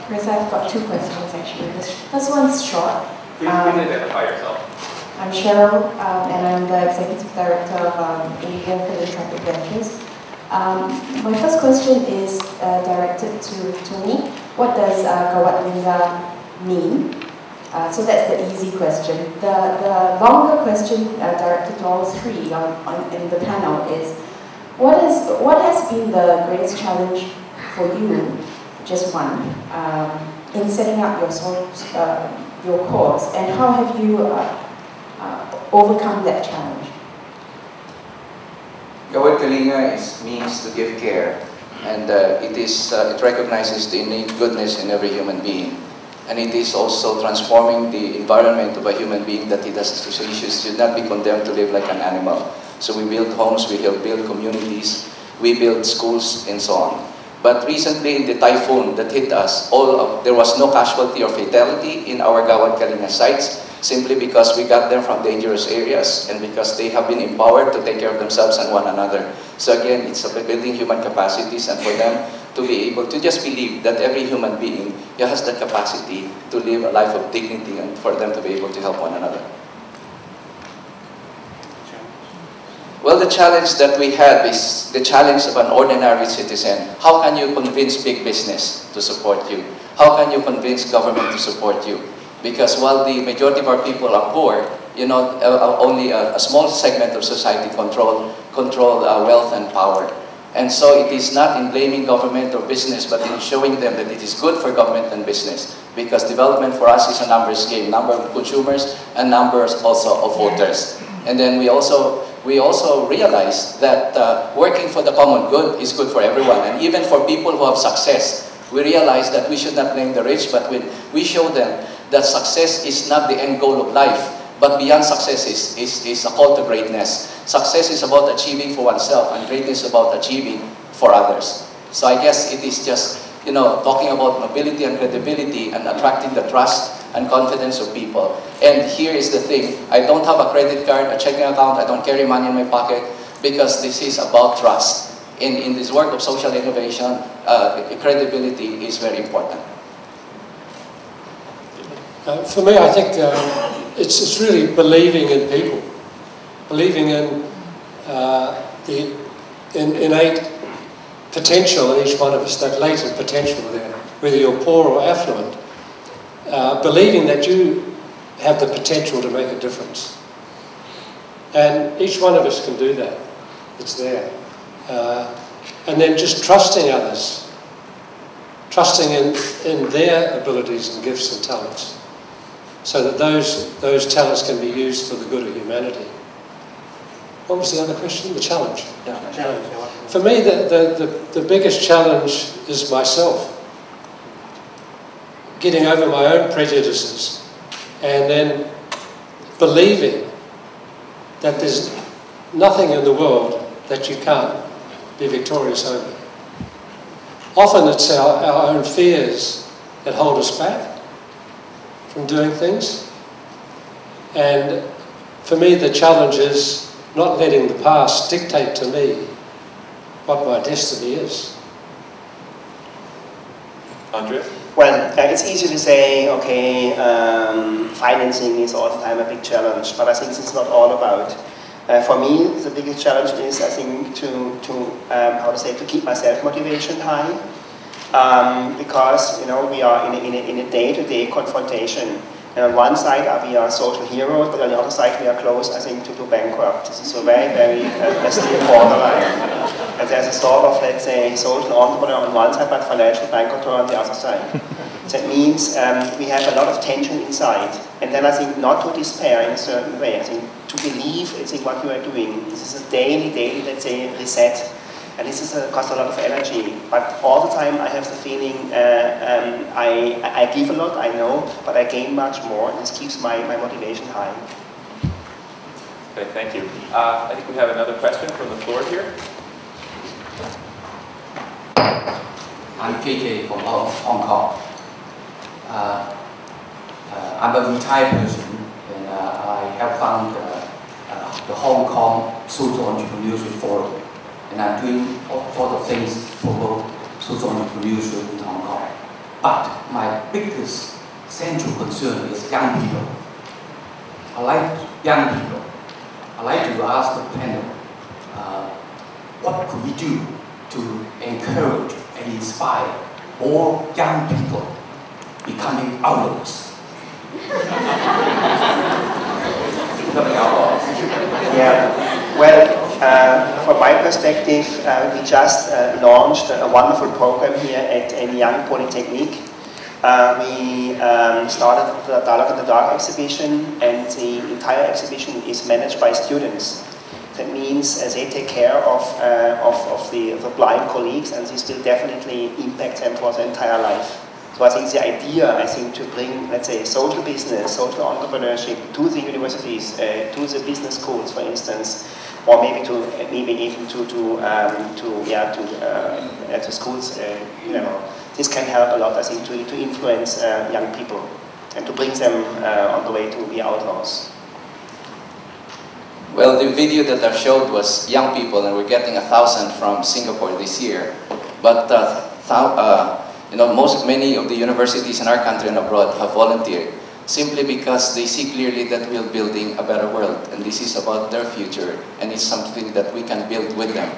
Chris, I've got two questions actually. The first one's short. Please identify yourself. I'm Cheryl, and I'm the Executive Director of Lien Philanthropic Ventures. My first question is directed to me. What does Gawat Lingga mean? So that's the easy question. The longer question directed to all three in the panel is, what has been the greatest challenge for you, just one, in setting up your cause, and how have you overcome that challenge? Gawat Lingga means to give care, and it recognizes the innate goodness in every human being, and it is also transforming the environment of a human being that should not be condemned to live like an animal. So we build homes, we build communities, we build schools, and so on. But recently, in the typhoon that hit us, there was no casualty or fatality in our Gawat Lingga sites, simply because we got them from dangerous areas and because they have been empowered to take care of themselves and one another. So again, it's about building human capacities and for them to be able to just believe that every human being has the capacity to live a life of dignity and for them to be able to help one another. Well, the challenge that we have is the challenge of an ordinary citizen. How can you convince big business to support you? How can you convince government to support you? Because while the majority of our people are poor, only a small segment of society control wealth and power. And so it is not in blaming government or business, but in showing them that it is good for government and business. Because development for us is a numbers game, number of consumers and numbers also of voters. And then we also realize that working for the common good is good for everyone. And even for people who have success, we realize that we should not blame the rich, but we show them that success is not the end goal of life, but beyond success is a call to greatness. Success is about achieving for oneself, and greatness is about achieving for others. So I guess it is just, talking about mobility and credibility and attracting the trust and confidence of people. And here is the thing, I don't have a credit card, a checking account, I don't carry money in my pocket, because this is about trust. In this work of social innovation, credibility is very important. For me, I think it's really believing in people, believing in the innate potential in each one of us, that latent potential there, whether you're poor or affluent, believing that you have the potential to make a difference. And each one of us can do that. It's there. And then just trusting others, trusting in their abilities and gifts and talents, so that those talents can be used for the good of humanity. What was the other question? The challenge. Yeah, the challenge. For me, the biggest challenge is myself. Getting over my own prejudices and then believing that there's nothing in the world that you can't be victorious over. Often it's our own fears that hold us back from doing things. And for me, the challenge is not letting the past dictate to me what my destiny is. Andrea? Well, it's easy to say, okay, financing is all the time a big challenge, but I think it's not all about. For me, the biggest challenge is, I think, to keep my self-motivation high, because we are in a day-to-day confrontation. And on one side we are social heroes, but on the other side we are close, I think, to bankrupt. This is a very, very still borderline. And there's a sort of, let's say, social entrepreneur on one side, but financial bankruptor on the other side. That means we have a lot of tension inside. And then I think not to despair in a certain way. I think to believe, what you are doing. This is a daily, let's say, reset. And this costs a lot of energy. But all the time I have the feeling I give a lot, I know, but I gain much more. And this keeps my motivation high. Okay, thank you. I think we have another question from the floor here. I'm KK from Hong Kong. I'm a retired person, and I have found the Hong Kong Social Entrepreneurship Forum, and I'm doing all sorts of things for social entrepreneurship in Hong Kong. But my biggest central concern is young people. I like young people. I'd like to ask the panel, what could we do to encourage and inspire more young people becoming outlaws? Becoming outlaws. Yeah, well, from my perspective, we just launched a wonderful program here at Lien Polytechnic. We started the Dialogue in the Dark exhibition, and the entire exhibition is managed by students. That means they take care of the blind colleagues, and this will definitely impact them for their entire life. So I think the idea, to bring, let's say, social business, social entrepreneurship to the universities, to the business schools, for instance, or maybe even to schools, this can help a lot, I think, to influence young people and to bring them on the way to be outlaws. Well, the video that I showed was young people, and we're getting 1,000 from Singapore this year. But many of the universities in our country and abroad have volunteered simply because they see clearly that we're building a better world, and this is about their future, and it's something that we can build with them.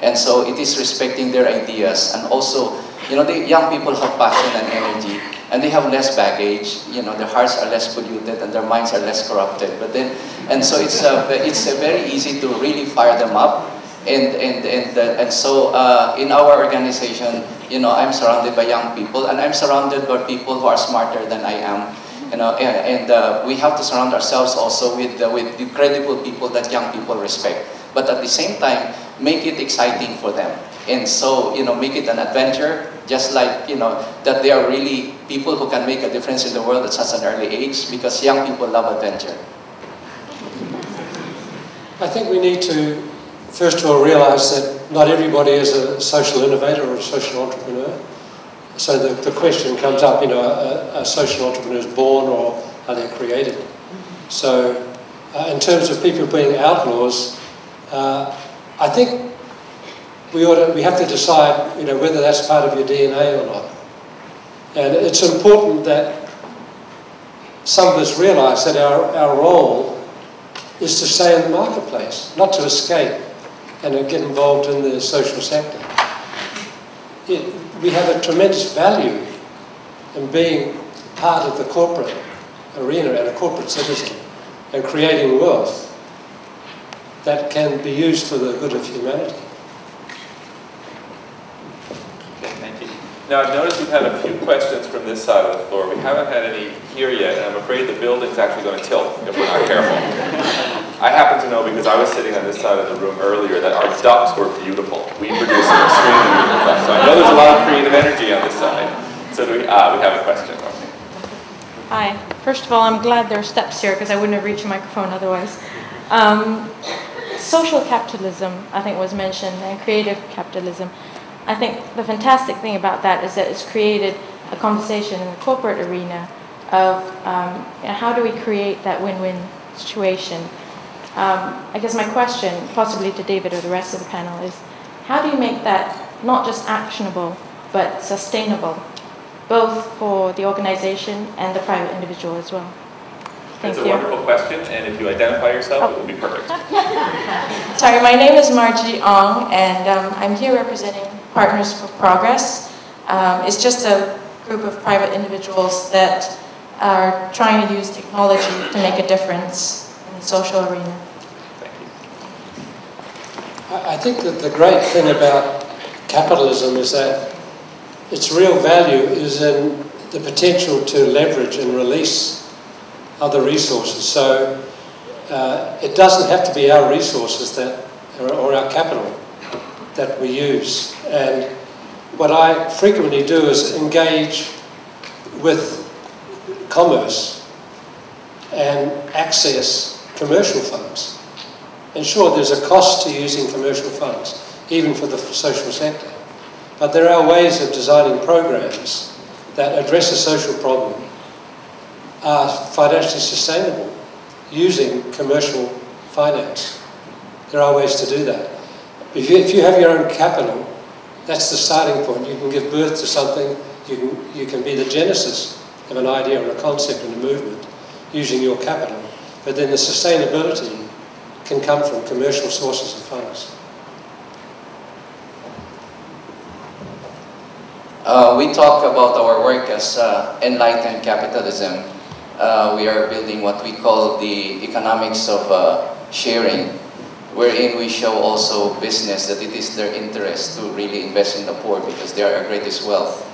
And so it is respecting their ideas, and also, the young people have passion and energy, and they have less baggage. Their hearts are less polluted, and their minds are less corrupted. So it's very easy to really fire them up. And so in our organization, I'm surrounded by young people, and I'm surrounded by people who are smarter than I am. We have to surround ourselves also with credible people that young people respect. But at the same time, make it exciting for them. And so, make it an adventure, just like, that they are really people who can make a difference in the world at such an early age, because young people love adventure. I think we need to, first of all, realize that not everybody is a social innovator or a social entrepreneur. So the question comes up, are social entrepreneurs born or are they created? So in terms of people being outlaws, I think we have to decide, whether that's part of your DNA or not. And it's important that some of us realise that our role is to stay in the marketplace, not to escape and get involved in the social sector. We have a tremendous value in being part of the corporate arena and a corporate citizen and creating wealth that can be used for the good of humanity. Okay, thank you. Now, I've noticed we've had a few questions from this side of the floor. We haven't had any here yet, and I'm afraid the building's actually going to tilt if we're not careful. I happen to know, because I was sitting on this side of the room earlier, that our ducks were beautiful. We produce an extremely beautiful duck. So I know there's a lot of creative energy on this side. So we have a question. Okay. Hi. First of all, I'm glad there are steps here, because I wouldn't have reached the microphone otherwise. Social capitalism, I think, was mentioned, and creative capitalism. I think the fantastic thing about that is that it's created a conversation in the corporate arena of how do we create that win-win situation. I guess my question, possibly to David or the rest of the panel, is how do you make that not just actionable, but sustainable, both for the organization and the private individual as well? Thank you. It's a wonderful question, and if you identify yourself, it will be perfect. Sorry, my name is Margie Ong, and I'm here representing Partners for Progress. It's just a group of private individuals that are trying to use technology to make a difference in the social arena. Thank you. I think that the great thing about capitalism is that its real value is in the potential to leverage and release other resources. So it doesn't have to be our resources or our capital that we use. And what I frequently do is engage with commerce and access commercial funds. And sure, there's a cost to using commercial funds, even for the social sector. But there are ways of designing programs that address a social problem, are financially sustainable using commercial finance. There are ways to do that. If you have your own capital, that's the starting point. You can give birth to something, You can be the genesis of an idea or a concept and a movement using your capital, but then the sustainability can come from commercial sources of funds. We talk about our work as enlightened capitalism. We are building what we call the economics of sharing, wherein we show also business that it is their interest to really invest in the poor because they are our greatest wealth.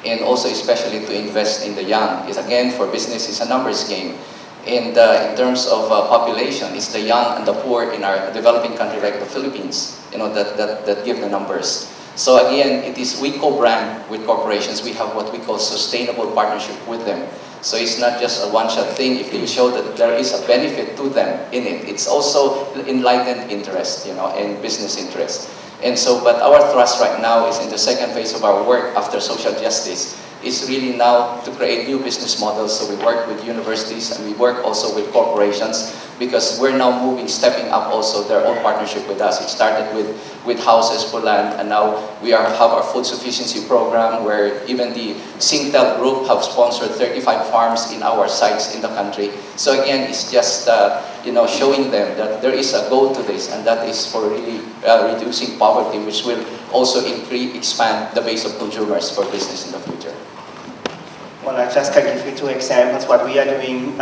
And also especially to invest in the young. Is again, for business, it's a numbers game. And in terms of population, it's the young and the poor in our developing country like the Philippines, that give the numbers. So again, it is we co-brand with corporations. We have what we call sustainable partnership with them. So it's not just a one-shot thing. If you show that there is a benefit to them in it, it's also enlightened interest, and business interest. And so, but our thrust right now is in the second phase of our work after social justice. Is really now to create new business models. So we work with universities and we work also with corporations because we're now stepping up also their own partnership with us. It started with houses for land, and now we have our food sufficiency program where even the Singtel group have sponsored 35 farms in our sites in the country. So again, it's just showing them that there is a goal to this, and that is for really reducing poverty, which will also expand the base of consumers for business in the future. Well, I just can give you 2 examples. What we are doing,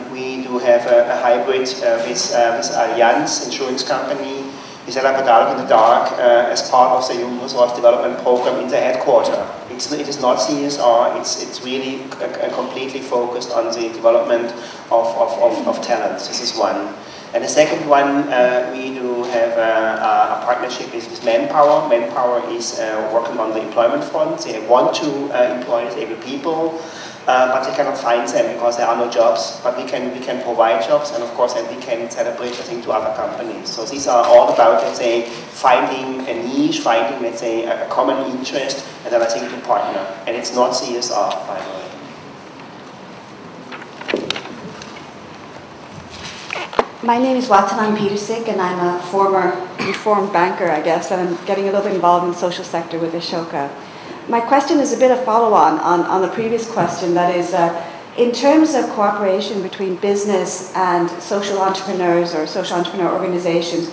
we do have a hybrid with Allianz insurance company. We set up a Dark in the Dark as part of the Human Resource Development Program in the headquarters. It is not CSR, it's really completely focused on the development of talent. This is one. And the second one, we do have a partnership with Manpower. Manpower is working on the employment front. They want to employ disabled people, but they cannot find them because there are no jobs. But we can provide jobs, and of course, then we can set a bridge, I think, to other companies. So these are all about, let's say, finding a niche, finding, let's say, a common interest, and then I think to partner. And it's not CSR, by the way. My name is Watanan Petersik, and I'm a former reformed banker, I guess, and I'm getting a little bit involved in the social sector with Ashoka. My question is a bit of follow-on on the previous question, that is, in terms of cooperation between business and social entrepreneurs or social entrepreneur organizations,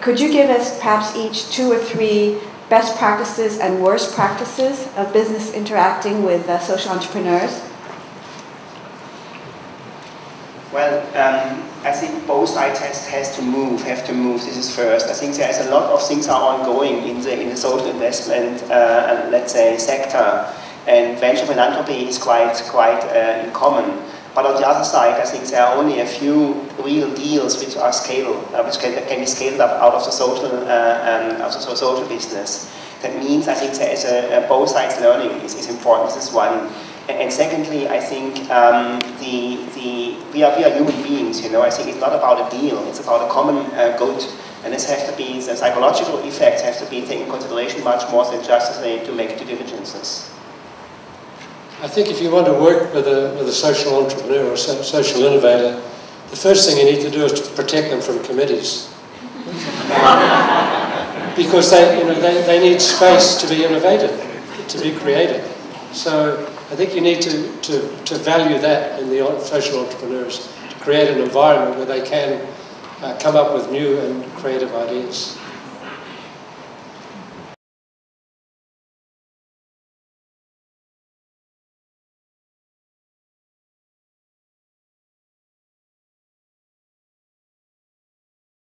could you give us perhaps each 2 or 3 best practices and worst practices of business interacting with social entrepreneurs? Well, I think both sides have to move. This is first. I think there's a lot of things are ongoing in the social investment, let's say, sector, and venture philanthropy is quite in common. But on the other side, I think there are only a few real deals which are which can be scaled up out of the social business. That means I think there is both sides learning is important. This is one. And secondly, I think we are human beings, I think it's not about a deal, it's about a common good. And this has to be, the psychological effects have to be taken into consideration much more than just to make due diligences. I think if you want to work with a social entrepreneur or social innovator, the first thing you need to do is to protect them from committees. Because they need space to be innovative, to be creative. So I think you need to value that in the social entrepreneurs, to create an environment where they can come up with new and creative ideas.